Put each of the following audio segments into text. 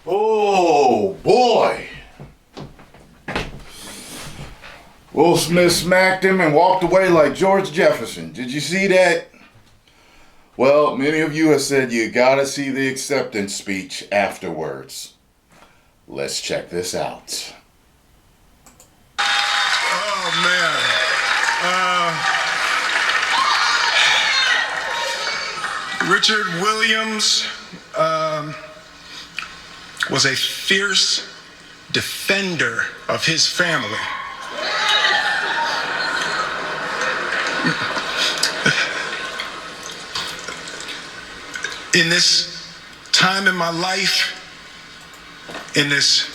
Oh boy. Will Smith smacked him and walked away like George Jefferson. Did you see that? Well, many of you have said you gotta see the acceptance speech afterwards. Let's check this out. Oh man. Richard Williams was a fierce defender of his family. In this time in my life, in this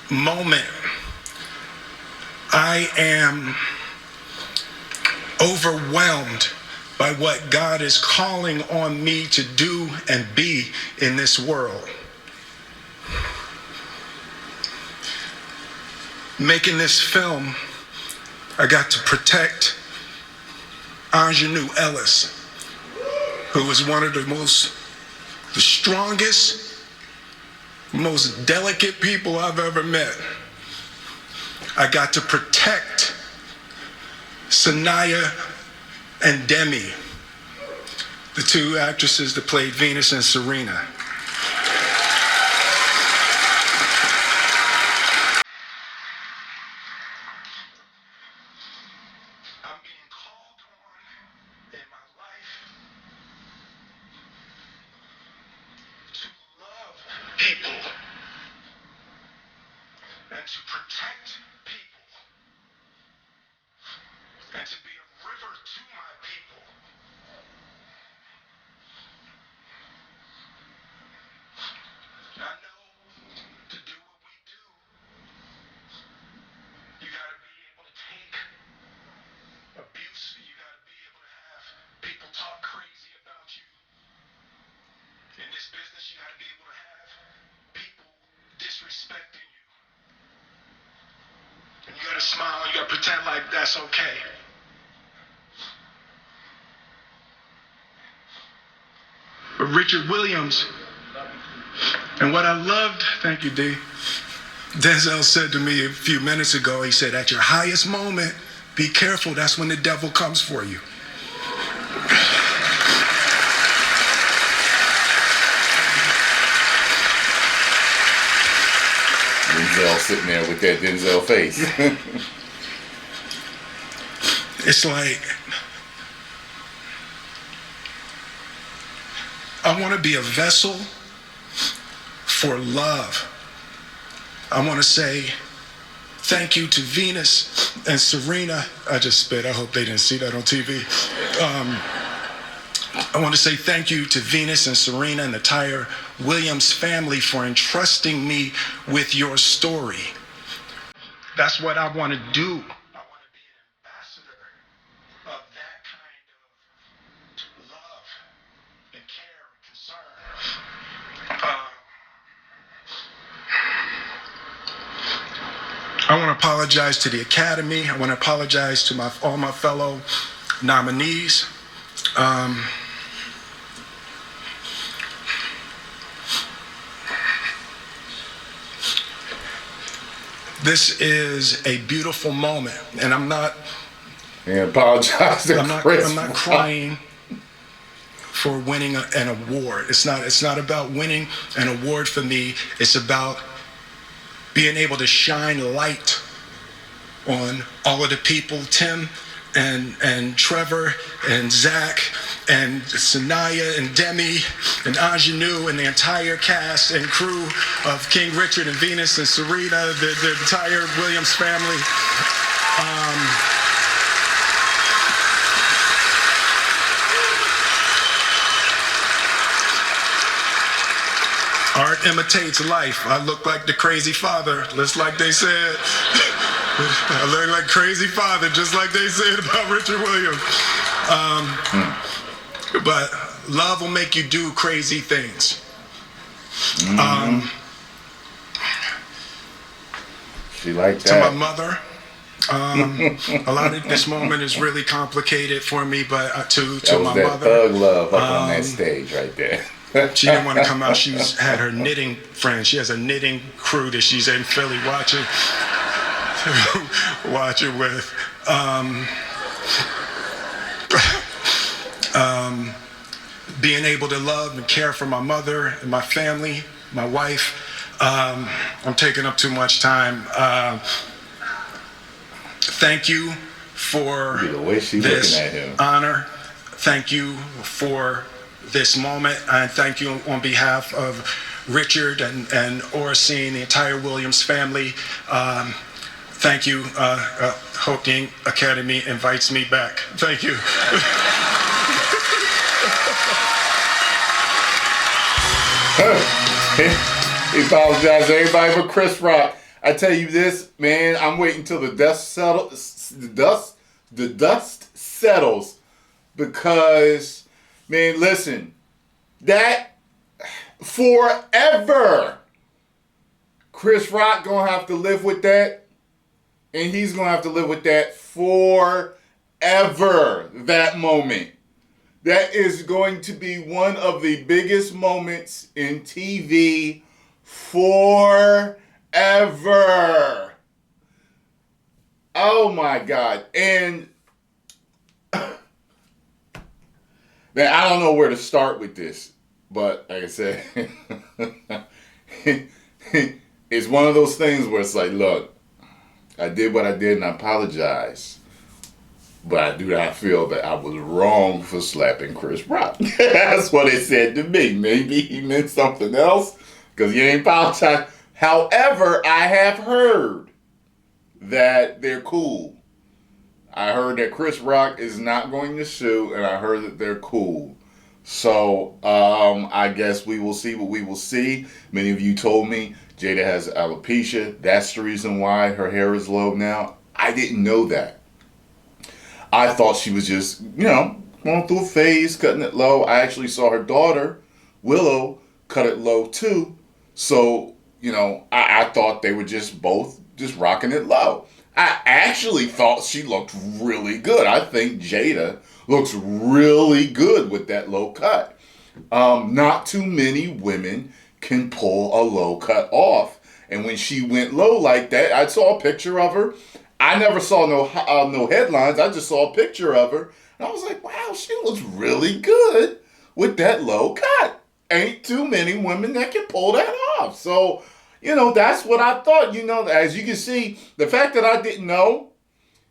moment, I am overwhelmed by what God is calling on me to do and be in this world. Making this film, I got to protect Ingenue Ellis, who was one of the strongest, most delicate people I've ever met. I got to protect Sanaya and Demi, the two actresses that played Venus and Serena. I'm being called on in my life to love people and to protect people and to be a river to my people. I know to do what we do, you gotta be able to take abuse, you gotta be able to have people talk crazy about you. In this business, you gotta be able to have people disrespecting you. And you gotta smile, you gotta pretend like that's okay. But Richard Williams, and what I loved, thank you, D. Denzel said to me a few minutes ago, he said, at your highest moment, be careful, that's when the devil comes for you. Denzel sitting there with that Denzel face. It's like, I want to be a vessel for love. I want to say thank you to Venus and Serena. I just spit. I hope they didn't see that on TV. I want to say thank you to Venus and Serena and the entire Williams family for entrusting me with your story. That's what I want to do. I want to be an ambassador of that kind of love and care and concern. I want to apologize to the Academy. I want to apologize to all my fellow nominees. This is a beautiful moment, and I'm not. And apologize to Chris. I'm not crying for winning an award. It's not about winning an award for me. It's about being able to shine light on all of the people, Tim and Trevor and Zach and Sanaya and Demi and Ingenue and the entire cast and crew of King Richard and Venus and Serena, the entire Williams family. Art imitates life. I look like the crazy father, just like they said. I look like crazy father, just like they said about Richard Williams. But love will make you do crazy things. She liked to that. my mother. A lot of this moment is really complicated for me, but to my mother. That was that thug love up on that stage right there. She didn't want to come out. Had her knitting friends. She has a knitting crew that she's in Philly watching with. Being able to love and care for my mother and my family, my wife. I'm taking up too much time. Thank you for this honor. Thank you for this moment. And thank you on behalf of Richard and Oracene, the entire Williams family. Thank you. Hope the Academy invites me back. Thank you. He apologized to everybody but Chris Rock. I tell you this, man, I'm waiting till the dust settles, because, man, listen, that forever, Chris Rock gonna have to live with that, and he's gonna have to live with that forever. That moment. That is going to be one of the biggest moments in TV forever. Oh my God. And man, I don't know where to start with this, but like I said, it's one of those things where it's like, look, I did what I did and I apologize. But I do not feel that I was wrong for slapping Chris Rock. That's what it said to me. Maybe he meant something else, because he ain't apologized. However, I have heard that they're cool. I heard that Chris Rock is not going to sue, and I heard that they're cool. So, I guess we will see what we will see. Many of you told me Jada has alopecia. That's the reason why her hair is low now. I didn't know that. I thought she was just, going through a phase, cutting it low. I actually saw her daughter, Willow, cut it low too. So, I thought they were just both just rocking it low. I actually thought she looked really good. I think Jada looks really good with that low cut. Not too many women can pull a low cut off. And when she went low like that, I saw a picture of her. I never saw no headlines. I just saw a picture of her. And I was like, wow, she looks really good with that low cut. Ain't too many women that can pull that off. So, that's what I thought. As you can see, the fact that I didn't know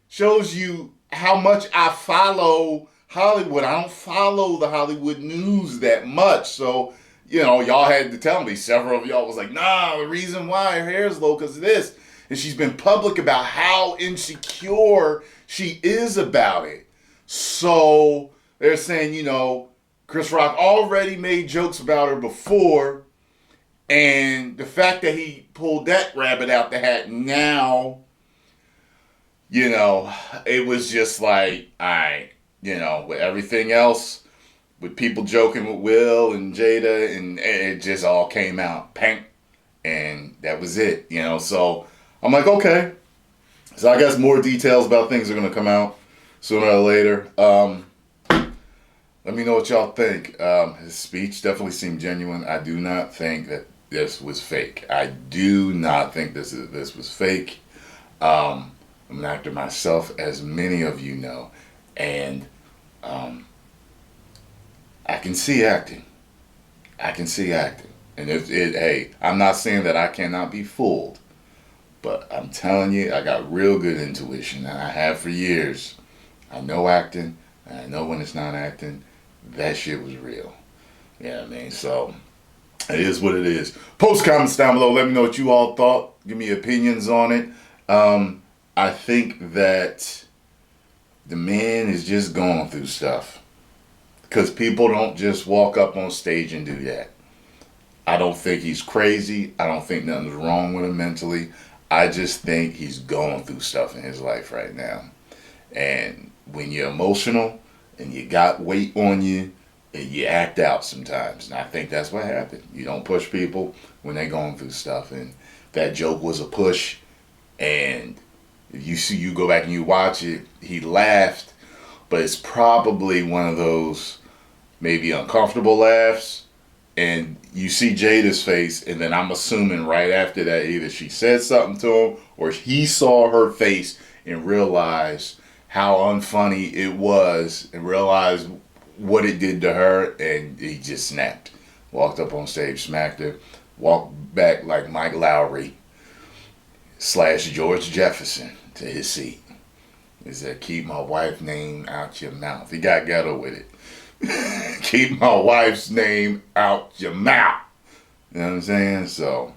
shows you how much I follow Hollywood. I don't follow the Hollywood news that much. So, y'all had to tell me. Several of y'all was like, nah, the reason why her hair is low because of this. And she's been public about how insecure she is about it. So they're saying, Chris Rock already made jokes about her before. And the fact that he pulled that rabbit out the hat now, it was just like, all right, with everything else, with people joking with Will and Jada, and it just all came out, pang, and that was it, So I'm like, okay. So I guess more details about things are going to come out sooner or later. Let me know what y'all think. His speech definitely seemed genuine. I do not think that this was fake. I do not think this was fake. I'm an actor myself, as many of you know. And I can see acting. And hey, I'm not saying that I cannot be fooled. But I'm telling you, I got real good intuition, and I have for years. I know acting, and I know when it's not acting. That shit was real. Yeah, I mean, so it is what it is. Post comments down below. Let me know what you all thought. Give me opinions on it. I think that the man is just going through stuff, because people don't just walk up on stage and do that. I don't think he's crazy. I don't think nothing's wrong with him mentally. I just think he's going through stuff in his life right now. And when you're emotional and you got weight on you, you act out sometimes. And I think that's what happened. You don't push people when they're going through stuff. And that joke was a push. And if you go back and you watch it, he laughed. But it's probably one of those maybe uncomfortable laughs. and you see Jada's face, and then I'm assuming right after that either she said something to him or he saw her face and realized how unfunny it was and realized what it did to her, and he just snapped. Walked up on stage, smacked her, walked back like Mike Lowry / George Jefferson to his seat. He said, "Keep my wife's name out your mouth." He got ghetto with it. Keep my wife's name out your mouth. You know what I'm saying? So,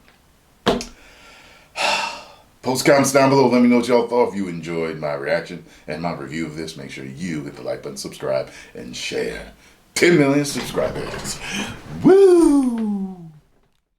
post comments down below. Let me know what y'all thought. If you enjoyed my reaction and my review of this, make sure you hit the like button, subscribe, and share. 10 million subscribers. Woo!